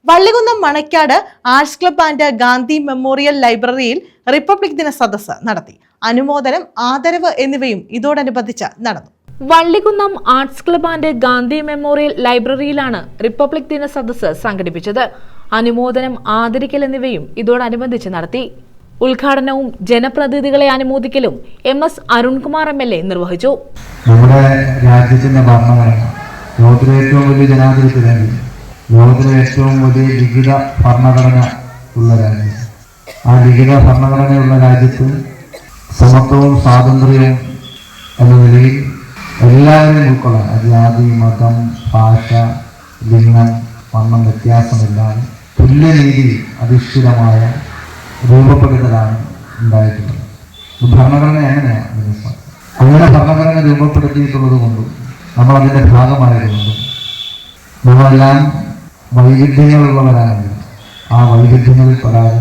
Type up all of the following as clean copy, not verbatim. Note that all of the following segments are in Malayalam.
Vallikunnam Manakkad arts club and Gandhi memorial ലൈബ്രറിയിൽ റിപ്പബ്ലിക് ദിന സദസ്സ് നടത്തി. അനുമോദനം, ആദരവ് എന്നിവയും ഇതോടനുബന്ധിച്ച് നടന്നു. Vallikunnam arts club and Gandhi memorial ലൈബ്രറിയിലാണ് റിപ്പബ്ലിക് ദിന സദസ്സ് സംഘടിപ്പിച്ചത്. അനുമോദനം, ആദരിക്കൽ എന്നിവയും ഇതോടനുബന്ധിച്ച് നടത്തി. ഉദ്ഘാടനവും ജനപ്രതിനിധികളെ അനുമോദിക്കലും MS അരുൺകുമാർ MLA നിർവഹിച്ചു. നമ്മുടെ രാജ്യത്തിന്റെ ഭരണഘടന ലോകത്തിലെ ഏറ്റവും വലിയ ജനാധിപത്യ രാജ്യം, ലോകത്തിലെ ഏറ്റവും വലിയ ലിഖിത ഭരണഘടന ഉള്ള രാജ്യം. ആ ലിഖിത ഭരണഘടനയുള്ള രാജ്യത്ത് സമത്വവും സ്വാതന്ത്ര്യവും എന്ന നിലയിൽ എല്ലാവരെയും ഉൾക്കൊള്ളാൻ, ജാതി, മതം, ഭാഷ, ലിംഗം, വർണ്ണം വ്യത്യാസമില്ലാതെ തുല്യനീതി അധിഷ്ഠിതമായ രൂപപ്പെടുത്തലാണ് ഉണ്ടായിട്ടുള്ളത്. ഭരണഘടന എങ്ങനെയാണ്? അങ്ങനെ ഭരണഘടന രൂപപ്പെടുത്തിയിട്ടുള്ളത് കൊണ്ടും നമ്മളതിൻ്റെ ഭാഗമായതുകൊണ്ടും നമ്മളെല്ലാം വൈവിധ്യങ്ങളുള്ളവരാണെങ്കിൽ ആ വൈവിധ്യങ്ങളിൽ പെടാതെ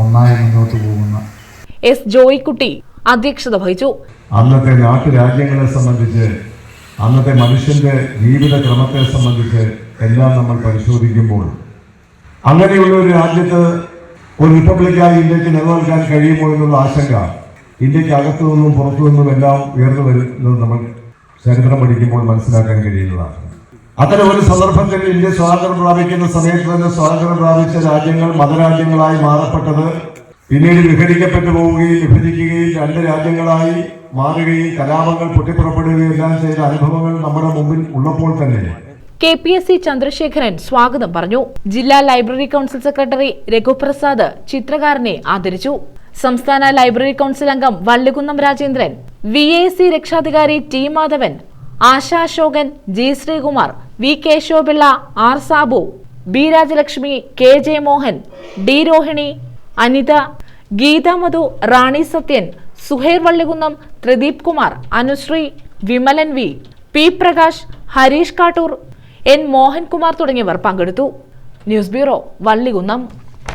ഒന്നായി മുന്നോട്ട് പോകുന്ന S ജോയിക്കുട്ടി അധ്യക്ഷത വഹിച്ചു. അന്നത്തെ നാട്ടുരാജ്യങ്ങളെ സംബന്ധിച്ച്, അന്നത്തെ മനുഷ്യന്റെ ജീവിത ക്രമത്തെ സംബന്ധിച്ച് എല്ലാം നമ്മൾ പരിശോധിക്കുമ്പോൾ അങ്ങനെയുള്ള ഒരു രാജ്യത്ത് ഒരു റിപ്പബ്ലിക്കായി ഇന്ത്യക്ക് നിലനിൽക്കാൻ കഴിയുമോ എന്നുള്ള ആശങ്ക ഇന്ത്യക്ക് അകത്തു നിന്നും പുറത്തു നിന്നും എല്ലാം ഉയർന്നു വരുന്നത് നമ്മൾ ചരിത്രം പഠിക്കുമ്പോൾ മനസ്സിലാക്കാൻ കഴിയുന്നതാണ്. അത്തരം ഒരു സന്ദർഭത്തിൽ ഇന്ത്യ സ്വാതന്ത്ര്യം പ്രാപിക്കുന്ന സമയത്ത് തന്നെ സ്വാതന്ത്ര്യം പ്രാപിച്ച രാജ്യങ്ങൾ മതരാജ്യങ്ങളായി മാറപ്പെട്ടത് പിന്നീട് വിഘടിക്കപ്പെട്ടു പോവുകയും വിഭജിക്കുകയും രണ്ട് രാജ്യങ്ങളായി മാറുകയും കലാപങ്ങൾ പൊട്ടിപ്പുറപ്പെടുകയും എല്ലാം ചെയ്ത അനുഭവങ്ങൾ നമ്മുടെ മുമ്പിൽ ഉള്ളപ്പോൾ തന്നെ KPSC ചന്ദ്രശേഖരൻ സ്വാഗതം പറഞ്ഞു. ജില്ലാ ലൈബ്രറി കൗൺസിൽ സെക്രട്ടറി രഘുപ്രസാദ് ചിത്രകാരനെ ആദരിച്ചു. സംസ്ഥാന ലൈബ്രറി കൗൺസിൽ അംഗം വള്ളികുന്നം രാജേന്ദ്രൻ, VAC രക്ഷാധികാരി T Madhavan, ASHA Ashokan, G Sreekumar, V Kesava Pillai, R Sabu, B Rajalakshmi, K Jayamohan, D Rohini, Anitha, Geetha മധു, റാണി Sathyan, Suhair Vallikunnam, Tridip Kumar, Anusree, Vimalan V, P Prakash, Harish Kattoor, N Mohankumar തുടങ്ങിയവർ പങ്കെടുത്തു. News bureau, Vallikunnam.